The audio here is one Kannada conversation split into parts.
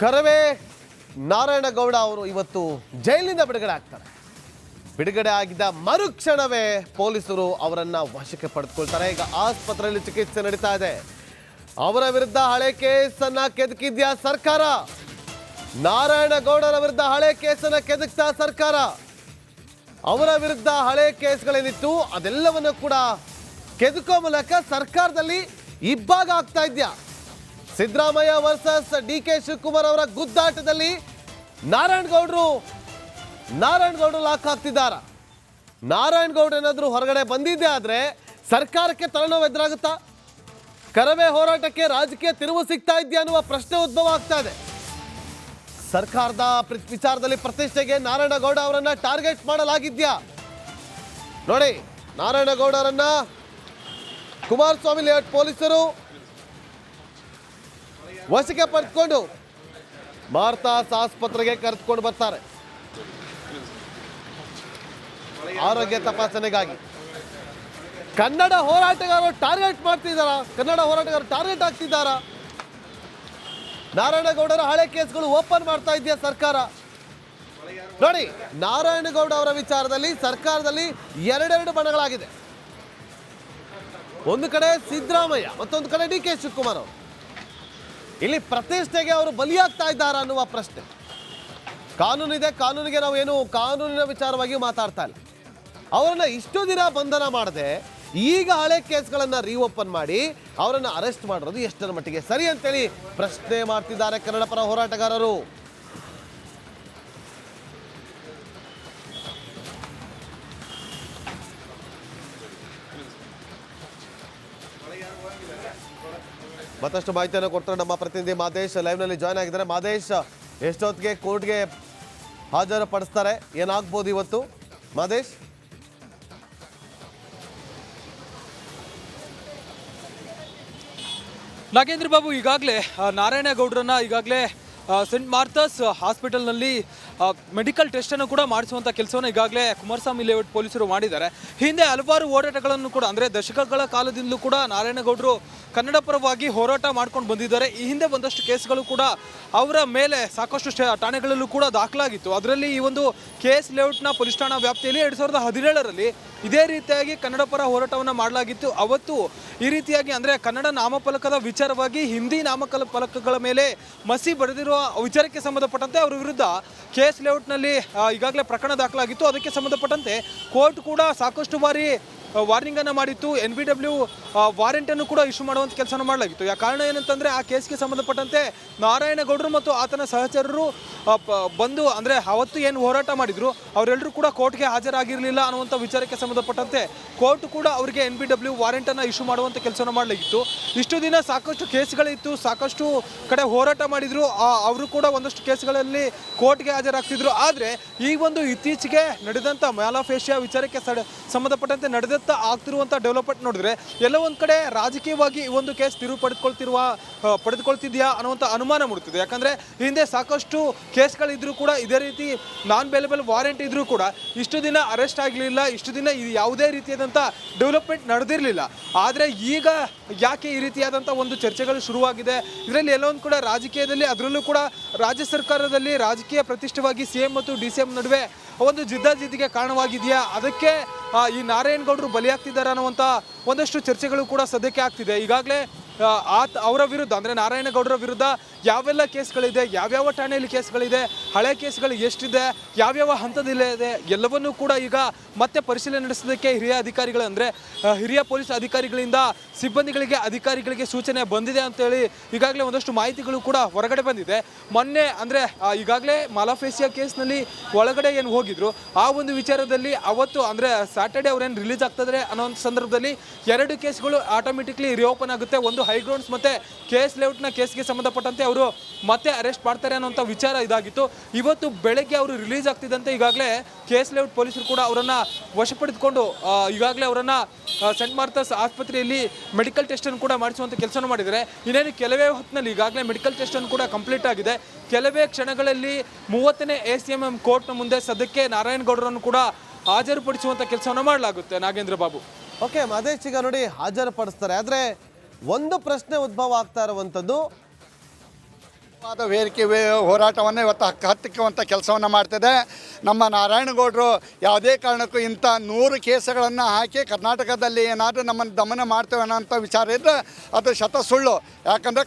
ಕರವೇ ನಾರಾಯಣಗೌಡ ಅವರು ಇವತ್ತು ಜೈಲಿನಿಂದ ಬಿಡುಗಡೆ ಆಗ್ತಾರೆ. ಬಿಡುಗಡೆ ಆಗಿದ್ದ ಮರುಕ್ಷಣವೇ ಪೊಲೀಸರು ಅವರನ್ನ ವಶಕ್ಕೆ ಪಡೆದುಕೊಳ್ತಾರೆ. ಈಗ ಆಸ್ಪತ್ರೆಯಲ್ಲಿ ಚಿಕಿತ್ಸೆ ನಡೀತಾ ಇದೆ. ಅವರ ವಿರುದ್ಧ ಹಳೆ ಕೇಸನ್ನ ಕೆದಕಿದ್ಯಾ ಸರ್ಕಾರ? ನಾರಾಯಣಗೌಡರ ವಿರುದ್ಧ ಹಳೆ ಕೇಸನ್ನ ಕೆದಕ್ತಾ ಸರ್ಕಾರ? ಅವರ ವಿರುದ್ಧ ಹಳೆ ಕೇಸ್ಗಳೇನಿತ್ತು ಅದೆಲ್ಲವನ್ನು ಕೂಡ ಕೆದಕೋ ಮೂಲಕ ಸರ್ಕಾರದಲ್ಲಿ ಇಬ್ಬಾಗ ಆಗ್ತಾ ಇದೆಯಾ? ಸಿದ್ದರಾಮಯ್ಯ ವರ್ಸಸ್ ಡಿ.ಕೆ. ಶಿವಕುಮಾರ್ ಅವರ ಗುದ್ದಾಟದಲ್ಲಿ ನಾರಾಯಣಗೌಡರು ಲಾಕ್ ಆಗ್ತಿದ್ದಾರ? ನಾರಾಯಣಗೌಡ ಏನಾದರೂ ಹೊರಗಡೆ ಬಂದಿದ್ದೆ ಆದ್ರೆ ಸರ್ಕಾರಕ್ಕೆ ತಲೆನೋವು ಎದುರಾಗುತ್ತಾ? ಕರವೇ ಹೋರಾಟಕ್ಕೆ ರಾಜಕೀಯ ತಿರುವು ಸಿಗ್ತಾ ಇದೆಯಾ ಅನ್ನುವ ಪ್ರಶ್ನೆ ಉದ್ಭವ ಆಗ್ತಾ ಇದೆ. ಸರ್ಕಾರದ ವಿಚಾರದಲ್ಲಿ ಪ್ರತಿಷ್ಠೆಗೆ ನಾರಾಯಣಗೌಡ ಅವರನ್ನ ಟಾರ್ಗೆಟ್ ಮಾಡಲಾಗಿದ್ಯಾ? ನೋಡಿ, ನಾರಾಯಣಗೌಡರನ್ನ ಕುಮಾರಸ್ವಾಮಿ ಲೇಔಟ್ ಪೊಲೀಸರು ವಶಕ್ಕೆ ಪಡೆದುಕೊಂಡು ಮಾರ್ತಾಸ್ ಆಸ್ಪತ್ರೆಗೆ ಕರೆದುಕೊಂಡು ಬರ್ತಾರೆ ಆರೋಗ್ಯ ತಪಾಸಣೆಗಾಗಿ. ಕನ್ನಡ ಹೋರಾಟಗಾರರು ಟಾರ್ಗೆಟ್ ಮಾಡ್ತಿದ್ದಾರಾ? ಕನ್ನಡ ಹೋರಾಟಗಾರರು ಟಾರ್ಗೆಟ್ ಆಗ್ತಿದ್ದಾರಾ? ನಾರಾಯಣಗೌಡರ ಹಳೆ ಕೇಸ್ಗಳು ಓಪನ್ ಮಾಡ್ತಾ ಇದೆಯಾ ಸರ್ಕಾರ? ನೋಡಿ, ನಾರಾಯಣಗೌಡ ಅವರ ವಿಚಾರದಲ್ಲಿ ಸರ್ಕಾರದಲ್ಲಿ ಎರಡೆರಡು ಬಣಗಳಾಗಿದೆ. ಒಂದು ಕಡೆ ಸಿದ್ದರಾಮಯ್ಯ, ಮತ್ತೊಂದು ಕಡೆ ಡಿ.ಕೆ. ಶಿವಕುಮಾರ್ ಅವರು. ಇಲ್ಲಿ ಪ್ರತಿಷ್ಠೆಗೆ ಅವರು ಬಲಿಯಾಗ್ತಾ ಇದ್ದಾರಾ ಅನ್ನುವ ಪ್ರಶ್ನೆ. ಕಾನೂನಿದೆ, ಕಾನೂನಿಗೆ ನಾವೇನು ಕಾನೂನಿನ ವಿಚಾರವಾಗಿ ಮಾತಾಡ್ತಾ ಇಲ್ಲ. ಅವರನ್ನ ಇಷ್ಟು ದಿನ ಬಂಧನ ಮಾಡದೆ ಈಗ ಹಳೆ ಕೇಸ್ಗಳನ್ನ ರೀಓಪನ್ ಮಾಡಿ ಅವರನ್ನ ಅರೆಸ್ಟ್ ಮಾಡಿರೋದು ಎಷ್ಟರ ಮಟ್ಟಿಗೆ ಸರಿ ಅಂತೇಳಿ ಪ್ರಶ್ನೆ ಮಾಡ್ತಿದ್ದಾರೆ ಕನ್ನಡ ಪರ ಹೋರಾಟಗಾರರು. ಮತ್ತಷ್ಟು ಮಾಹಿತಿಯನ್ನು ಕೊಡ್ತಾರೆ ನಮ್ಮ ಪ್ರತಿನಿಧಿ ಮಾದೇಶ್ ಲೈವ್ನಲ್ಲಿ ಜಾಯ್ನ್ ಆಗಿದ್ದಾರೆ. ಮಾದೇಶ್, ಎಷ್ಟೊತ್ತಿಗೆ ಕೋರ್ಟ್ಗೆ ಹಾಜರುಪಡಿಸ್ತಾರೆ? ಏನಾಗ್ಬೋದು ಇವತ್ತು ಮಾದೇಶ್? ನಾಗೇಂದ್ರ ಬಾಬು, ಈಗಾಗಲೇ ನಾರಾಯಣಗೌಡರನ್ನ ಈಗಾಗಲೇ ಸೆಂಟ್ ಮಾರ್ಥಾಸ್ ಹಾಸ್ಪಿಟಲ್ನಲ್ಲಿ ಮೆಡಿಕಲ್ ಟೆಸ್ಟನ್ನು ಕೂಡ ಮಾಡಿಸುವಂಥ ಕೆಲಸವನ್ನು ಈಗಾಗಲೇ ಕುಮಾರಸ್ವಾಮಿ ಲೇಔಟ್ ಪೊಲೀಸರು ಮಾಡಿದ್ದಾರೆ. ಹಿಂದೆ ಹಲವಾರು ಹೋರಾಟಗಳನ್ನು ಕೂಡ, ಅಂದರೆ ದಶಕಗಳ ಕಾಲದಿಂದಲೂ ಕೂಡ ನಾರಾಯಣಗೌಡರು ಕನ್ನಡ ಪರವಾಗಿ ಹೋರಾಟ ಮಾಡ್ಕೊಂಡು ಬಂದಿದ್ದಾರೆ. ಈ ಹಿಂದೆ ಒಂದಷ್ಟು ಕೇಸ್ಗಳು ಕೂಡ ಅವರ ಮೇಲೆ ಸಾಕಷ್ಟು ಠಾಣೆಗಳಲ್ಲೂ ಕೂಡ ದಾಖಲಾಗಿತ್ತು. ಅದರಲ್ಲಿ ಈ ಒಂದು KS ಲೇಔಟ್ನ ಪೊಲೀಸ್ ಠಾಣಾ ವ್ಯಾಪ್ತಿಯಲ್ಲಿ 2017ರಲ್ಲಿ ಇದೇ ರೀತಿಯಾಗಿ ಕನ್ನಡ ಪರ ಹೋರಾಟವನ್ನು ಮಾಡಲಾಗಿತ್ತು. ಅವತ್ತು ಈ ರೀತಿಯಾಗಿ, ಅಂದರೆ ಕನ್ನಡ ನಾಮಫಲಕದ ವಿಚಾರವಾಗಿ ಹಿಂದಿ ನಾಮಫಲಕಗಳ ಮೇಲೆ ಮಸಿ ಬರೆದಿರುವ ವಿಚಾರಕ್ಕೆ ಸಂಬಂಧಪಟ್ಟಂತೆ ಅವರ ವಿರುದ್ಧ KS ಲೇಔಟ್ನಲ್ಲಿ ಈಗಾಗಲೇ ಪ್ರಕರಣ ದಾಖಲಾಗಿತ್ತು. ಅದಕ್ಕೆ ಸಂಬಂಧಪಟ್ಟಂತೆ ಕೋರ್ಟ್ ಕೂಡ ಸಾಕಷ್ಟು ಬಾರಿ ವಾರ್ನಿಂಗ್ ಅನ್ನು ಮಾಡಿತ್ತು. NBW ವಾರೆಂಟನ್ನು ಕೂಡ ಇಶ್ಯೂ ಮಾಡುವಂಥ ಕೆಲಸವನ್ನು ಮಾಡಲಾಗಿತ್ತು. ಕಾರಣ ಏನಂತಂದರೆ, ಆ ಕೇಸ್ಗೆ ಸಂಬಂಧಪಟ್ಟಂತೆ ನಾರಾಯಣಗೌಡರು ಮತ್ತು ಆತನ ಸಹಚರರು ಬಂದು, ಅಂದರೆ ಅವತ್ತು ಏನು ಹೋರಾಟ ಮಾಡಿದ್ರು ಅವರೆಲ್ಲರೂ ಕೂಡ ಕೋರ್ಟ್ಗೆ ಹಾಜರಾಗಿರಲಿಲ್ಲ ಅನ್ನುವಂಥ ವಿಚಾರಕ್ಕೆ ಸಂಬಂಧಪಟ್ಟಂತೆ ಕೋರ್ಟ್ ಕೂಡ ಅವರಿಗೆ NBW ವಾರೆಂಟನ್ನು ಇಶ್ಯೂ ಮಾಡುವಂಥ ಕೆಲಸವನ್ನು ಮಾಡಲಾಗಿತ್ತು. ಇಷ್ಟು ದಿನ ಸಾಕಷ್ಟು ಕೇಸ್ಗಳಿತ್ತು, ಸಾಕಷ್ಟು ಕಡೆ ಹೋರಾಟ ಮಾಡಿದ್ರು, ಅವರು ಕೂಡ ಒಂದಷ್ಟು ಕೇಸ್ಗಳಲ್ಲಿ ಕೋರ್ಟ್ಗೆ ಹಾಜರಾಗ್ತಿದ್ರು. ಆದರೆ ಈ ಒಂದು ಇತ್ತೀಚೆಗೆ ನಡೆದಂಥ ಮಾಲ್ ಆಫ್ ಏಷ್ಯಾ ವಿಚಾರಕ್ಕೆ ಸಂಬಂಧಪಟ್ಟಂತೆ ಆಗ್ತಿರುವಂಥ ಡೆವಲಪ್ಮೆಂಟ್ ನೋಡಿದ್ರೆ ಎಲ್ಲ ಒಂದು ಕಡೆ ರಾಜಕೀಯವಾಗಿ ಈ ಒಂದು ಕೇಸ್ ತಿರುವು ಪಡೆದುಕೊಳ್ತಿದ್ಯಾ ಅನ್ನುವಂಥ ಅನುಮಾನ ಮೂಡುತ್ತಿದೆ. ಯಾಕಂದರೆ ಹಿಂದೆ ಸಾಕಷ್ಟು ಕೇಸ್ಗಳಿದ್ರೂ ಕೂಡ ಇದೇ ರೀತಿ ನಾನ್ ಬೇಲೆಬಲ್ ವಾರೆಂಟ್ ಇದ್ರೂ ಕೂಡ ಇಷ್ಟು ದಿನ ಅರೆಸ್ಟ್ ಆಗಲಿಲ್ಲ, ಇಷ್ಟು ದಿನ ಯಾವುದೇ ರೀತಿಯಾದಂಥ ಡೆವಲಪ್ಮೆಂಟ್ ನಡೆದಿರಲಿಲ್ಲ. ಆದರೆ ಈಗ ಯಾಕೆ ಈ ರೀತಿಯಾದಂಥ ಒಂದು ಚರ್ಚೆಗಳು ಶುರುವಾಗಿದೆ? ಇದರಲ್ಲಿ ಎಲ್ಲ ಒಂದು ಕೂಡ ರಾಜಕೀಯದಲ್ಲಿ, ಅದರಲ್ಲೂ ಕೂಡ ರಾಜ್ಯ ಸರ್ಕಾರದಲ್ಲಿ ರಾಜಕೀಯ ಪ್ರತಿಷ್ಠವಾಗಿ CM ಮತ್ತು DCM ನಡುವೆ ಒಂದು ಜಿದ್ದಾಜಿದ್ದಿಗೆ ಕಾರಣವಾಗಿದೆಯಾ? ಅದಕ್ಕೆ ಈ ನಾರಾಯಣಗೌಡರು ಬಲಿಯಾಗ್ತಿದ್ದಾರೆ ಅನ್ನುವಂಥ ಒಂದಷ್ಟು ಚರ್ಚೆಗಳು ಕೂಡ ಸದ್ಯಕ್ಕೆ ಆಗ್ತಿದೆ. ಈಗಾಗಲೇ ಅವರ ವಿರುದ್ಧ, ಅಂದರೆ ನಾರಾಯಣಗೌಡರ ವಿರುದ್ಧ ಯಾವೆಲ್ಲ ಕೇಸ್ಗಳಿದೆ, ಯಾವ್ಯಾವ ಠಾಣೆಯಲ್ಲಿ ಕೇಸ್ಗಳಿದೆ, ಹಳೆ ಕೇಸ್ಗಳು ಎಷ್ಟಿದೆ, ಯಾವ್ಯಾವ ಹಂತದಲ್ಲಿದೆ, ಎಲ್ಲವನ್ನೂ ಕೂಡ ಈಗ ಮತ್ತೆ ಪರಿಶೀಲನೆ ನಡೆಸೋದಕ್ಕೆ ಹಿರಿಯ ಅಧಿಕಾರಿಗಳು, ಅಂದರೆ ಹಿರಿಯ ಪೊಲೀಸ್ ಅಧಿಕಾರಿಗಳಿಂದ ಸಿಬ್ಬಂದಿಗಳಿಗೆ, ಅಧಿಕಾರಿಗಳಿಗೆ ಸೂಚನೆ ಬಂದಿದೆ ಅಂತೇಳಿ ಈಗಾಗಲೇ ಒಂದಷ್ಟು ಮಾಹಿತಿಗಳು ಕೂಡ ಹೊರಗಡೆ ಬಂದಿದೆ. ಮೊನ್ನೆ, ಅಂದರೆ ಈಗಾಗಲೇ ಮಾಲ್ ಆಫ್ ಏಷ್ಯಾ ಕೇಸ್ನಲ್ಲಿ ಒಳಗಡೆ ಏನು ಹೋಗಿದ್ರು ಆ ಒಂದು ವಿಚಾರದಲ್ಲಿ ಅವತ್ತು, ಅಂದರೆ ಸ್ಯಾಟರ್ಡೆ ಅವ್ರೇನು ರಿಲೀಸ್ ಆಗ್ತದೆ ಅನ್ನೋ ಒಂದು ಸಂದರ್ಭದಲ್ಲಿ 2 ಕೇಸ್ಗಳು ಆಟೋಮೆಟಿಕ್ಲಿ ರಿಓಪನ್ ಆಗುತ್ತೆ. ಒಂದು ಹೈಗ್ರೌಂಡ್ಸ್ ಮತ್ತು KS ಲೇಔಟ್ನ ಕೇಸ್ಗೆ ಸಂಬಂಧಪಟ್ಟಂತೆ ಅವರು ಮತ್ತೆ ಅರೆಸ್ಟ್ ಮಾಡ್ತಾರೆ ಅನ್ನೋಂಥ ವಿಚಾರ ಇದಾಗಿತ್ತು. ಇವತ್ತು ಬೆಳಗ್ಗೆ ಅವರು ರಿಲೀಸ್ ಆಗ್ತಿದ್ದಂತೆ ಈಗಾಗಲೇ KS ಲೇಔಟ್ ಪೊಲೀಸರು ಕೂಡ ಅವರನ್ನು ವಶಪಡಿಸಿಕೊಂಡು ಈಗಾಗಲೇ ಅವರನ್ನು ಸೆಂಟ್ ಮಾರ್ಥಾಸ್ ಆಸ್ಪತ್ರೆಯಲ್ಲಿ ಮೆಡಿಕಲ್ ಟೆಸ್ಟನ್ನು ಕೂಡ ಮಾಡಿಸುವಂಥ ಕೆಲಸವನ್ನು ಮಾಡಿದ್ದಾರೆ. ಇನ್ನೇನು ಕೆಲವೇ ಹೊತ್ತಿನಲ್ಲಿ ಈಗಾಗಲೇ ಮೆಡಿಕಲ್ ಟೆಸ್ಟನ್ನು ಕೂಡ ಕಂಪ್ಲೀಟ್ ಆಗಿದೆ. ಕೆಲವೇ ಕ್ಷಣಗಳಲ್ಲಿ 30ನೇ ACMM ಕೋರ್ಟ್ನ ಮುಂದೆ ಸದ್ಯಕ್ಕೆ ನಾರಾಯಣಗೌಡರನ್ನು ಕೂಡ ಹಾಜರುಪಡಿಸುವಂಥ ಕೆಲಸವನ್ನು ಮಾಡಲಾಗುತ್ತೆ. ನಾಗೇಂದ್ರ ಬಾಬು, ಓಕೆ ಮಾದೇಶ್, ಈಗ ನೋಡಿ ಹಾಜರುಪಡಿಸ್ತಾರೆ. ಆದರೆ ಒಂದು ಪ್ರಶ್ನೆ ಉದ್ಭವ ಆಗ್ತಾ ಇರುವಂಥದ್ದು, ವಾದ ವೇದಿಕೆ ಹೋರಾಟವನ್ನು ಇವತ್ತು ಹತ್ತಿಕ್ಕುವಂಥ ಕೆಲಸವನ್ನು ಮಾಡ್ತಿದೆ. ನಮ್ಮ ನಾರಾಯಣಗೌಡರು ಯಾವುದೇ ಕಾರಣಕ್ಕೂ ಇಂಥ 100 ಕೇಸುಗಳನ್ನು ಹಾಕಿ ಕರ್ನಾಟಕದಲ್ಲಿ ಏನಾದರೂ ನಮ್ಮನ್ನು ದಮನ ಮಾಡ್ತೇವೆ ಅನ್ನೋಂಥ ವಿಚಾರ ಇದ್ದರೆ ಅದು ಶತ ಸುಳ್ಳು. ಯಾಕಂದರೆ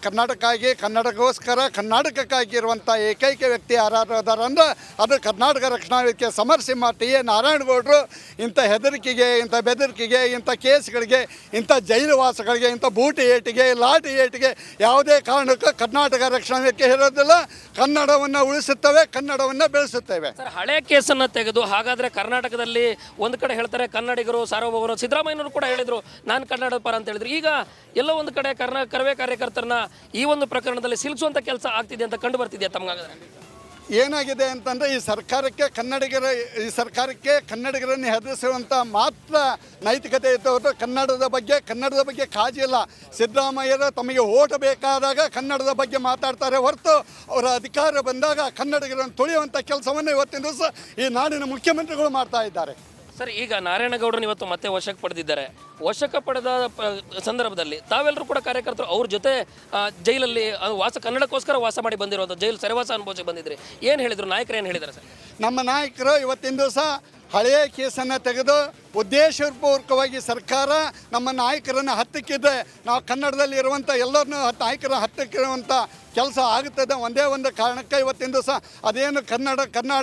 ಕರ್ನಾಟಕಕ್ಕಾಗಿ ಇರುವಂಥ ಏಕೈಕ ವ್ಯಕ್ತಿ ಯಾರು ಅದಾರ ಅಂದ್ರೆ ಅದು ಕರ್ನಾಟಕ ರಕ್ಷಣಾ ವೇದಿಕೆ ಸಮರಸಿಂಹ ಟಿ ಎ ನಾರಾಯಣಗೌಡರು. ಇಂಥ ಹೆದರಿಕೆಗೆ, ಇಂಥ ಬೆದರಿಕೆಗೆ, ಇಂಥ ಕೇಸ್ಗಳಿಗೆ, ಇಂಥ ಜೈಲು ವಾಸಗಳಿಗೆ, ಇಂಥ ಬೂಟಿ ಏಟಿಗೆ, ಲಾಠಿ ಏಟಿಗೆ ಯಾವುದೇ ಕಾರಣಕ್ಕೂ ಕರ್ನಾಟಕ ರಕ್ಷಣಾ ವೇದಿಕೆ ಇರೋದಿಲ್ಲ. ಕನ್ನಡವನ್ನು ಉಳಿಸುತ್ತವೆ, ಕನ್ನಡವನ್ನು ಬೆಳೆಸುತ್ತೇವೆ. ಸರ್, ಹಳೆ ಕೇಸನ್ನು ತೆಗೆದು ಹಾಗಾದರೆ ಕರ್ನಾಟಕದಲ್ಲಿ ಒಂದು ಕಡೆ ಹೇಳ್ತಾರೆ ಕನ್ನಡಿಗರು ಸಾರ್ವಭೌಮರು, ಸಿದ್ದರಾಮಯ್ಯನವರು ಕೂಡ ಹೇಳಿದರು ನಾನು ಕನ್ನಡದ ಪರ ಅಂತ ಹೇಳಿದ್ರು. ಈಗ ಎಲ್ಲೋ ಒಂದು ಕಡೆ ಕರವೇ ಕಾರ್ಯಕರ್ತರನ್ನ ಈ ಒಂದು ಪ್ರಕರಣದಲ್ಲಿ ಸಿಲುಕಿಸುವಂಥ ಕೆಲಸ ಆಗ್ತಿದೆ ಅಂತ ಕಂಡು ಬರ್ತಿದೆಯಾ ತಮಗಾದ್ರೆ? ಏನಾಗಿದೆ ಅಂತಂದರೆ ಈ ಸರ್ಕಾರಕ್ಕೆ ಕನ್ನಡಿಗರನ್ನು ಹೆದರಿಸುವಂಥ ಮಾತ್ರ ನೈತಿಕತೆ ಇದ್ದವರು. ಕನ್ನಡದ ಬಗ್ಗೆ ಕಾಳಜಿ ಇಲ್ಲ. ಸಿದ್ದರಾಮಯ್ಯರು ತಮಗೆ ಓಟ್ ಬೇಕಾದಾಗ ಕನ್ನಡದ ಬಗ್ಗೆ ಮಾತಾಡ್ತಾರೆ ಹೊರತು ಅವರ ಅಧಿಕಾರ ಬಂದಾಗ ಕನ್ನಡಿಗರನ್ನು ತುಳಿಯುವಂಥ ಕೆಲಸವನ್ನು ಇವತ್ತಿನ ದಿವಸ ಈ ನಾಡಿನ ಮುಖ್ಯಮಂತ್ರಿಗಳು ಮಾಡ್ತಾ ಇದ್ದಾರೆ. ಸರ್, ಈಗ ನಾರಾಯಣಗೌಡರನ್ನ ಇವತ್ತು ಮತ್ತೆ ವಶಕ್ಕೆ ಪಡೆದಿದ್ದಾರೆ. ವಶಕ್ಕೆ ಪಡೆದ ಸಂದರ್ಭದಲ್ಲಿ ತಾವೆಲ್ಲರೂ ಕೂಡ ಕಾರ್ಯಕರ್ತರು ಅವ್ರ ಜೊತೆ ಜೈಲಲ್ಲಿ ಕನ್ನಡಕ್ಕೋಸ್ಕರ ವಾಸ ಮಾಡಿ ಬಂದಿರೋದು, ಜೈಲು ಸೆರೆವಾಸ ಅನುಭವಿಸಿ ಬಂದಿದ್ರಿ. ಏನು ಹೇಳಿದರು ನಾಯಕರು, ಏನು ಹೇಳಿದ್ದಾರೆ ಸರ್? ನಮ್ಮ ನಾಯಕರು ಇವತ್ತಿನ ದಿವಸ ಹಳೆಯ ಕೇಸನ್ನು ತೆಗೆದು ಉದ್ದೇಶಪೂರ್ವಕವಾಗಿ ಸರ್ಕಾರ ನಮ್ಮ ನಾಯಕರನ್ನು ಹತ್ತಿಕ್ಕಿದೆ. ನಾವು ಕನ್ನಡದಲ್ಲಿ ಇರುವಂಥ ಎಲ್ಲರನ್ನೂ ನಾಯಕರ ಹತ್ತಿಕ್ಕಿರುವಂಥ ಕೆಲಸ ಆಗುತ್ತದೆ. ಒಂದೇ ಒಂದು ಕಾರಣಕ್ಕೆ ಇವತ್ತಿನ ದಿವಸ ಅದೇನು ಕನ್ನಡ